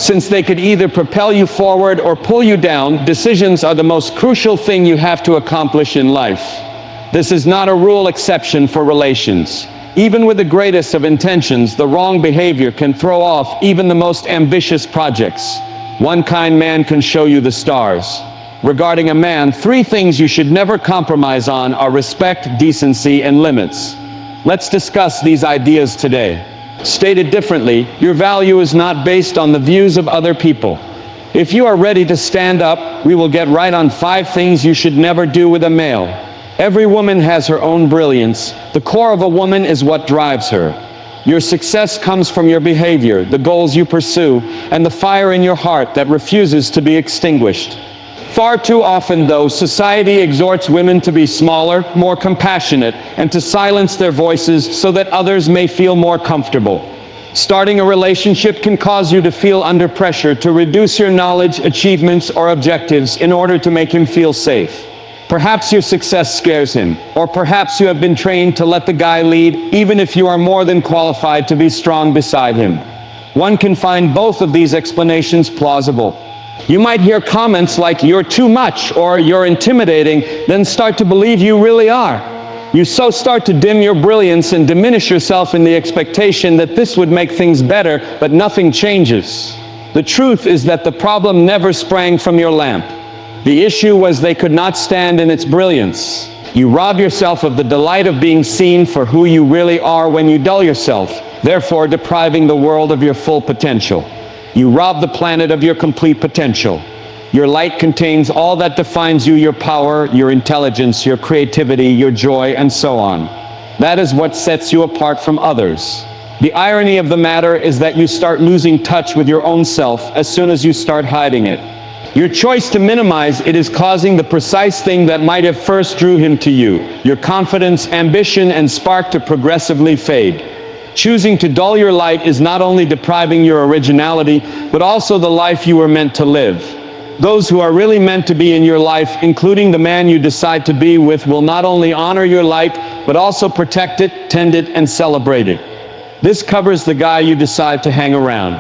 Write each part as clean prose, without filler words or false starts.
Since they could either propel you forward or pull you down, decisions are the most crucial thing you have to accomplish in life. This is not a rule exception for relations. Even with the greatest of intentions, the wrong behavior can throw off even the most ambitious projects. One kind man can show you the stars. Regarding a man, 3 things you should never compromise on are respect, decency, and limits. Let's discuss these ideas today. Stated differently, your value is not based on the views of other people. If you are ready to stand up, we will get right on 5 things you should never do with a male. Every woman has her own brilliance. The core of a woman is what drives her. Your success comes from your behavior, the goals you pursue, and the fire in your heart that refuses to be extinguished. Far too often, though, society exhorts women to be smaller, more compassionate, and to silence their voices so that others may feel more comfortable. Starting a relationship can cause you to feel under pressure to reduce your knowledge, achievements, or objectives in order to make him feel safe. Perhaps your success scares him, or perhaps you have been trained to let the guy lead, even if you are more than qualified to be strong beside him. One can find both of these explanations plausible. You might hear comments like, "You're too much," or "You're intimidating," then start to believe you really are. You so start to dim your brilliance and diminish yourself in the expectation that this would make things better, but nothing changes. The truth is that the problem never sprang from your lamp. The issue was they could not stand in its brilliance. You rob yourself of the delight of being seen for who you really are when you dull yourself, therefore depriving the world of your full potential. You rob the planet of your complete potential. Your light contains all that defines you, your power, your intelligence, your creativity, your joy, and so on. That is what sets you apart from others. The irony of the matter is that you start losing touch with your own self as soon as you start hiding it. Your choice to minimize it is causing the precise thing that might have first drew him to you, your confidence, ambition, and spark to progressively fade. Choosing to dull your light is not only depriving your originality, but also the life you were meant to live. Those who are really meant to be in your life, including the man you decide to be with, will not only honor your light, but also protect it, tend it, and celebrate it. This covers the guy you decide to hang around.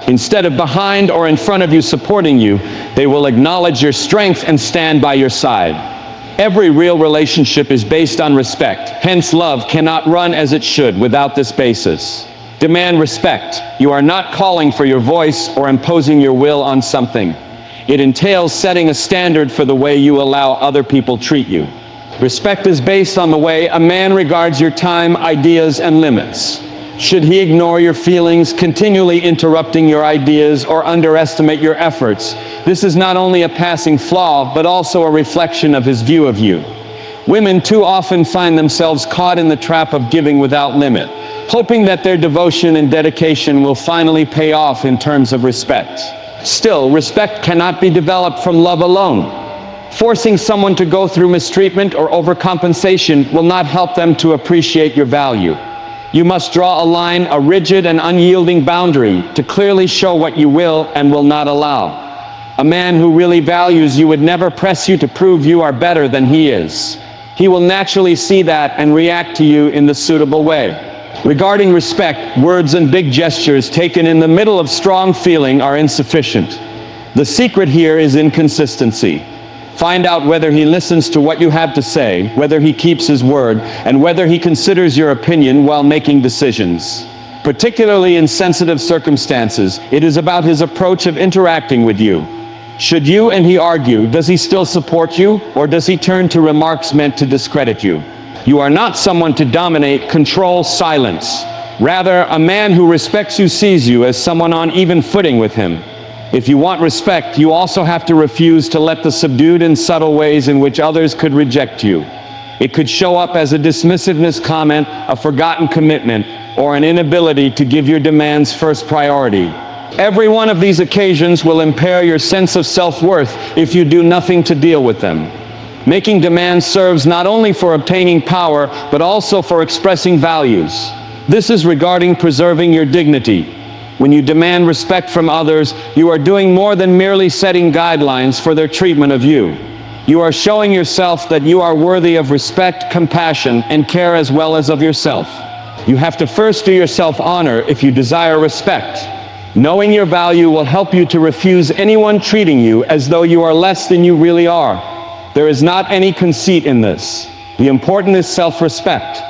Instead of behind or in front of you supporting you, they will acknowledge your strength and stand by your side. Every real relationship is based on respect. Hence, love cannot run as it should without this basis. Demand respect. You are not calling for your voice or imposing your will on something. It entails setting a standard for the way you allow other people treat you. Respect is based on the way a man regards your time, ideas, and limits. Should he ignore your feelings, continually interrupting your ideas, or underestimate your efforts, this is not only a passing flaw, but also a reflection of his view of you. Women too often find themselves caught in the trap of giving without limit, hoping that their devotion and dedication will finally pay off in terms of respect. Still, respect cannot be developed from love alone. Forcing someone to go through mistreatment or overcompensation will not help them to appreciate your value. You must draw a line, a rigid and unyielding boundary, to clearly show what you will and will not allow. A man who really values you would never press you to prove you are better than he is. He will naturally see that and react to you in the suitable way. Regarding respect, words and big gestures taken in the middle of strong feeling are insufficient. The secret here is inconsistency. Find out whether he listens to what you have to say, whether he keeps his word, and whether he considers your opinion while making decisions. Particularly in sensitive circumstances, it is about his approach of interacting with you. Should you and he argue, does he still support you, or does he turn to remarks meant to discredit you? You are not someone to dominate, control, silence. Rather, a man who respects you sees you as someone on even footing with him. If you want respect, you also have to refuse to let the subdued and subtle ways in which others could reject you. It could show up as a dismissiveness comment, a forgotten commitment, or an inability to give your demands first priority. Every one of these occasions will impair your sense of self-worth if you do nothing to deal with them. Making demands serves not only for obtaining power, but also for expressing values. This is regarding preserving your dignity. When you demand respect from others, you are doing more than merely setting guidelines for their treatment of you. You are showing yourself that you are worthy of respect, compassion, and care as well as of yourself. You have to first do yourself honor if you desire respect. Knowing your value will help you to refuse anyone treating you as though you are less than you really are. There is not any conceit in this. The important is self-respect.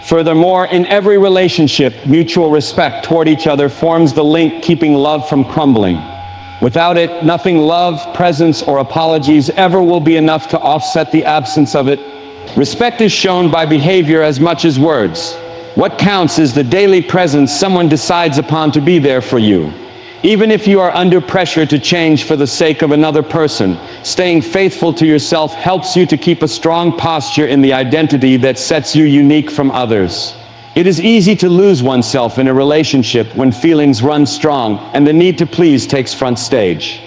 Furthermore, in every relationship, mutual respect toward each other forms the link keeping love from crumbling. Without it, nothing love, presence, or apologies ever will be enough to offset the absence of it. Respect is shown by behavior as much as words. What counts is the daily presence someone decides upon to be there for you. Even if you are under pressure to change for the sake of another person, staying faithful to yourself helps you to keep a strong posture in the identity that sets you unique from others. It is easy to lose oneself in a relationship when feelings run strong and the need to please takes front stage.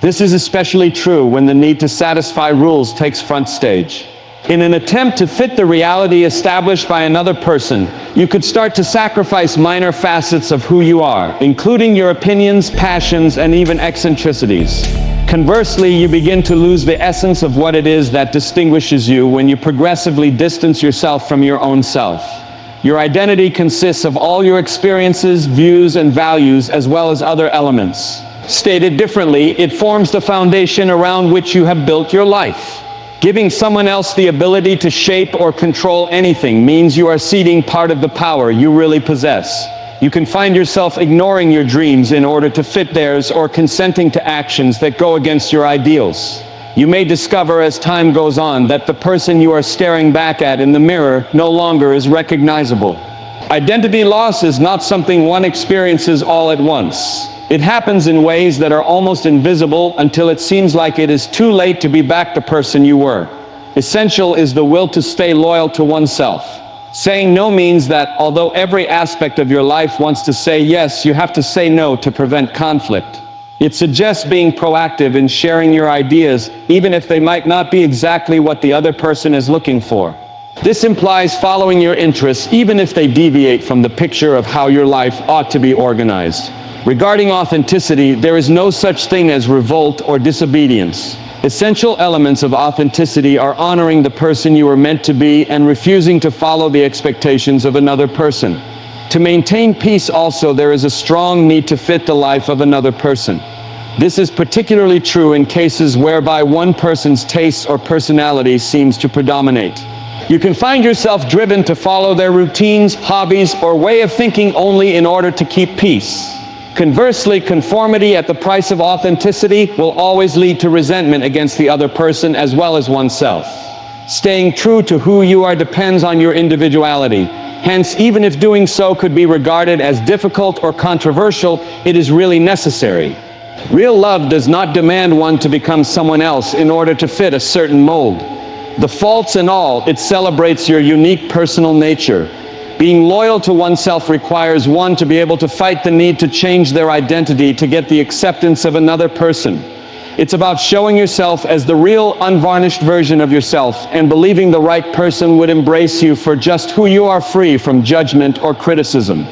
This is especially true when the need to satisfy rules takes front stage. In an attempt to fit the reality established by another person, you could start to sacrifice minor facets of who you are, including your opinions, passions, and even eccentricities. Conversely, you begin to lose the essence of what it is that distinguishes you when you progressively distance yourself from your own self. Your identity consists of all your experiences, views, and values, as well as other elements. Stated differently, it forms the foundation around which you have built your life. Giving someone else the ability to shape or control anything means you are ceding part of the power you really possess. You can find yourself ignoring your dreams in order to fit theirs, or consenting to actions that go against your ideals. You may discover as time goes on that the person you are staring back at in the mirror no longer is recognizable. Identity loss is not something one experiences all at once. It happens in ways that are almost invisible until it seems like it is too late to be back the person you were. Essential is the will to stay loyal to oneself. Saying no means that, although every aspect of your life wants to say yes, you have to say no to prevent conflict. It suggests being proactive in sharing your ideas, even if they might not be exactly what the other person is looking for. This implies following your interests, even if they deviate from the picture of how your life ought to be organized. Regarding authenticity, there is no such thing as revolt or disobedience. Essential elements of authenticity are honoring the person you are meant to be and refusing to follow the expectations of another person. To maintain peace also, there is a strong need to fit the life of another person. This is particularly true in cases whereby one person's tastes or personality seems to predominate. You can find yourself driven to follow their routines, hobbies, or way of thinking only in order to keep peace. Conversely, conformity at the price of authenticity will always lead to resentment against the other person as well as oneself. Staying true to who you are depends on your individuality. Hence, even if doing so could be regarded as difficult or controversial, it is really necessary. Real love does not demand one to become someone else in order to fit a certain mold. The faults and all, it celebrates your unique personal nature. Being loyal to oneself requires one to be able to fight the need to change their identity to get the acceptance of another person. It's about showing yourself as the real, unvarnished version of yourself and believing the right person would embrace you for just who you are, free from judgment or criticism.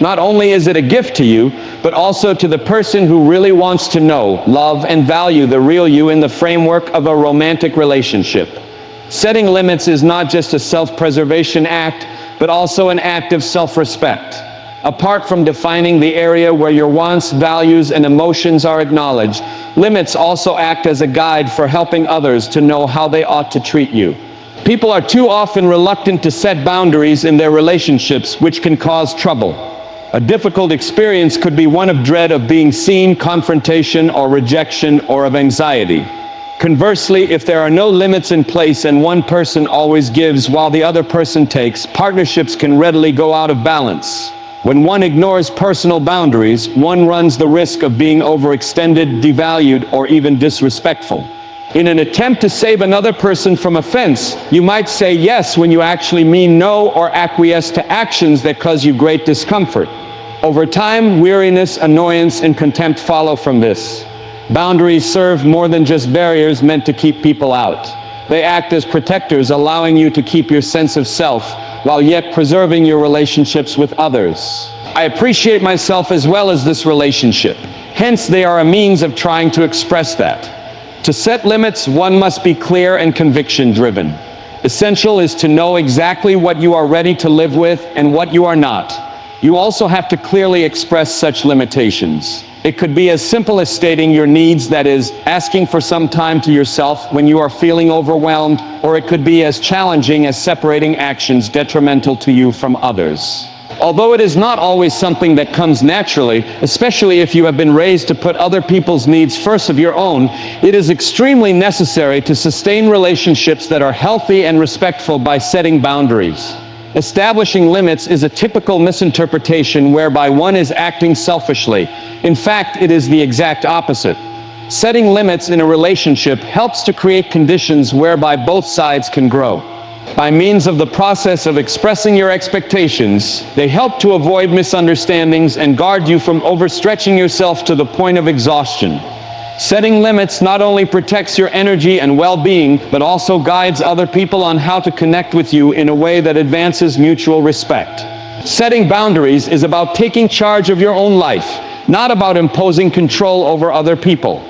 Not only is it a gift to you, but also to the person who really wants to know, love, and value the real you in the framework of a romantic relationship. Setting limits is not just a self-preservation act, but also an act of self-respect. Apart from defining the area where your wants, values, and emotions are acknowledged, limits also act as a guide for helping others to know how they ought to treat you. People are too often reluctant to set boundaries in their relationships, which can cause trouble. A difficult experience could be one of dread of being seen, confrontation, or rejection, or of anxiety. Conversely, if there are no limits in place and one person always gives while the other person takes, partnerships can readily go out of balance. When one ignores personal boundaries, one runs the risk of being overextended, devalued, or even disrespectful. In an attempt to save another person from offense, you might say yes when you actually mean no, or acquiesce to actions that cause you great discomfort. Over time, weariness, annoyance, and contempt follow from this. Boundaries serve more than just barriers meant to keep people out. They act as protectors, allowing you to keep your sense of self, while yet preserving your relationships with others. I appreciate myself as well as this relationship. Hence, they are a means of trying to express that. To set limits, one must be clear and conviction-driven. Essential is to know exactly what you are ready to live with and what you are not. You also have to clearly express such limitations. It could be as simple as stating your needs, that is, asking for some time to yourself when you are feeling overwhelmed, or it could be as challenging as separating actions detrimental to you from others. Although it is not always something that comes naturally, especially if you have been raised to put other people's needs first of your own, it is extremely necessary to sustain relationships that are healthy and respectful by setting boundaries. Establishing limits is a typical misinterpretation whereby one is acting selfishly. In fact, it is the exact opposite. Setting limits in a relationship helps to create conditions whereby both sides can grow. By means of the process of expressing your expectations, they help to avoid misunderstandings and guard you from overstretching yourself to the point of exhaustion. Setting limits not only protects your energy and well-being, but also guides other people on how to connect with you in a way that advances mutual respect. Setting boundaries is about taking charge of your own life, not about imposing control over other people.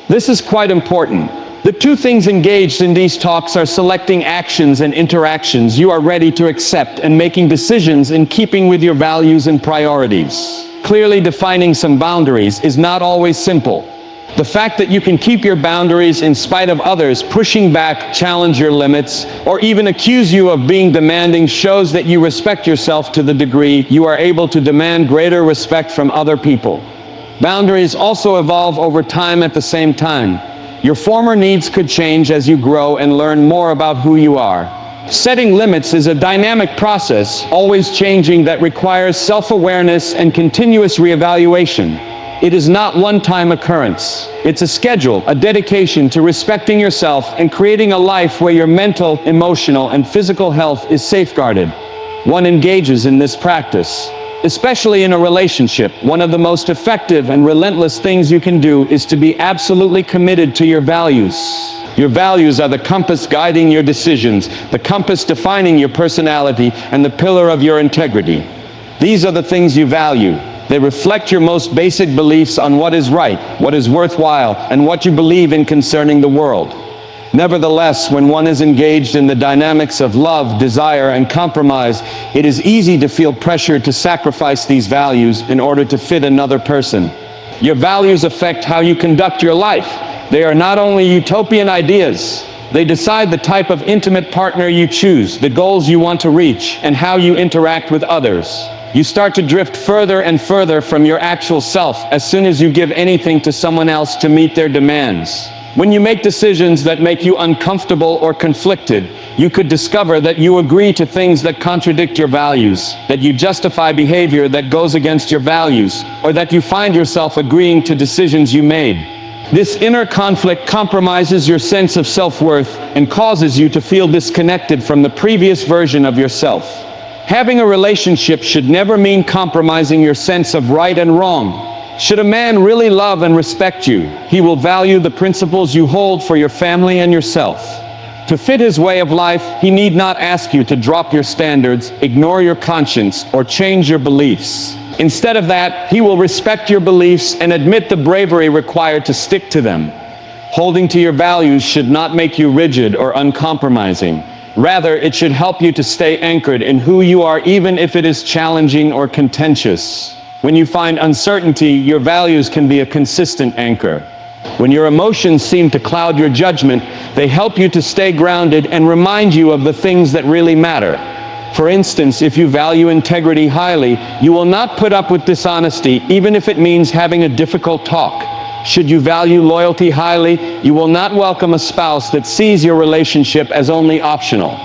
This is quite important. The two things engaged in these talks are selecting actions and interactions you are ready to accept and making decisions in keeping with your values and priorities. Clearly defining some boundaries is not always simple. The fact that you can keep your boundaries in spite of others pushing back, challenge your limits, or even accuse you of being demanding shows that you respect yourself to the degree you are able to demand greater respect from other people. Boundaries also evolve over time at the same time. Your former needs could change as you grow and learn more about who you are. Setting limits is a dynamic process, always changing, that requires self-awareness and continuous reevaluation. It is not one-time occurrence. It's a schedule, a dedication to respecting yourself and creating a life where your mental, emotional, and physical health is safeguarded. One engages in this practice. Especially in a relationship, one of the most effective and relentless things you can do is to be absolutely committed to your values. Your values are the compass guiding your decisions, the compass defining your personality, and the pillar of your integrity. These are the things you value. They reflect your most basic beliefs on what is right, what is worthwhile, and what you believe in concerning the world. Nevertheless, when one is engaged in the dynamics of love, desire, and compromise, it is easy to feel pressure to sacrifice these values in order to fit another person. Your values affect how you conduct your life. They are not only utopian ideas. They decide the type of intimate partner you choose, the goals you want to reach, and how you interact with others. You start to drift further and further from your actual self as soon as you give anything to someone else to meet their demands. When you make decisions that make you uncomfortable or conflicted, you could discover that you agree to things that contradict your values, that you justify behavior that goes against your values, or that you find yourself agreeing to decisions you made. This inner conflict compromises your sense of self-worth and causes you to feel disconnected from the previous version of yourself. Having a relationship should never mean compromising your sense of right and wrong. Should a man really love and respect you, he will value the principles you hold for your family and yourself. To fit his way of life, he need not ask you to drop your standards, ignore your conscience, or change your beliefs. Instead of that, he will respect your beliefs and admit the bravery required to stick to them. Holding to your values should not make you rigid or uncompromising. Rather, it should help you to stay anchored in who you are, even if it is challenging or contentious. When you find uncertainty, your values can be a consistent anchor. When your emotions seem to cloud your judgment, they help you to stay grounded and remind you of the things that really matter. For instance, if you value integrity highly, you will not put up with dishonesty, even if it means having a difficult talk. Should you value loyalty highly, you will not welcome a spouse that sees your relationship as only optional.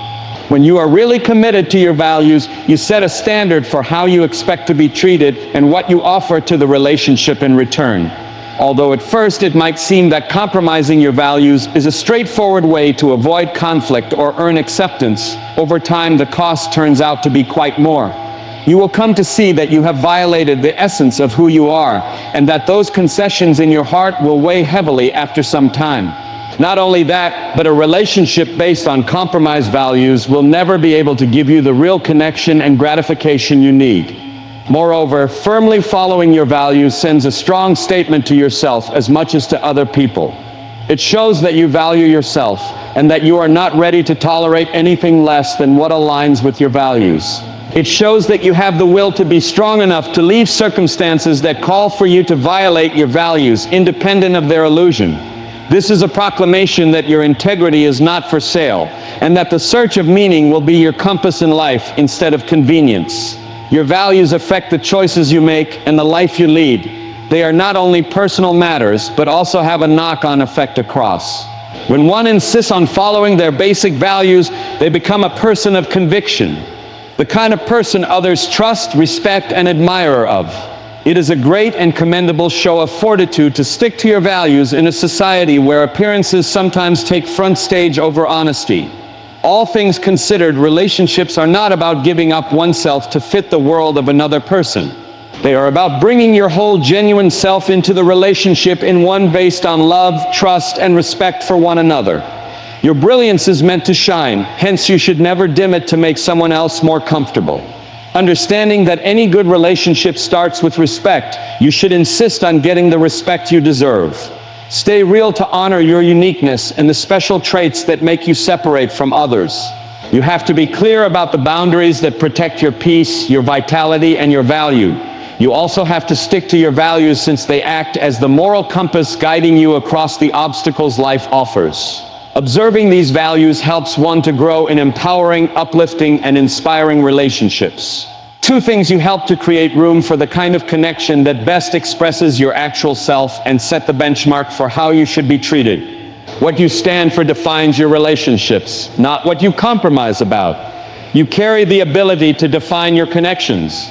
When you are really committed to your values, you set a standard for how you expect to be treated and what you offer to the relationship in return. Although at first it might seem that compromising your values is a straightforward way to avoid conflict or earn acceptance, over time the cost turns out to be quite more. You will come to see that you have violated the essence of who you are, and that those concessions in your heart will weigh heavily after some time. Not only that, but a relationship based on compromised values will never be able to give you the real connection and gratification you need. Moreover, firmly following your values sends a strong statement to yourself as much as to other people. It shows that you value yourself and that you are not ready to tolerate anything less than what aligns with your values. It shows that you have the will to be strong enough to leave circumstances that call for you to violate your values, independent of their illusion. This is a proclamation that your integrity is not for sale, and that the search of meaning will be your compass in life instead of convenience. Your values affect the choices you make and the life you lead. They are not only personal matters, but also have a knock-on effect across. When one insists on following their basic values, they become a person of conviction, the kind of person others trust, respect, and admire of. It is a great and commendable show of fortitude to stick to your values in a society where appearances sometimes take front stage over honesty. All things considered, relationships are not about giving up oneself to fit the world of another person. They are about bringing your whole genuine self into the relationship in one based on love, trust, and respect for one another. Your brilliance is meant to shine, hence you should never dim it to make someone else more comfortable. Understanding that any good relationship starts with respect, you should insist on getting the respect you deserve. Stay real to honor your uniqueness and the special traits that make you separate from others. You have to be clear about the boundaries that protect your peace, your vitality, and your value. You also have to stick to your values since they act as the moral compass guiding you across the obstacles life offers. Observing these values helps one to grow in empowering, uplifting, and inspiring relationships. 2 things you help to create room for the kind of connection that best expresses your actual self and set the benchmark for how you should be treated. What you stand for defines your relationships, not what you compromise about. You carry the ability to define your connections.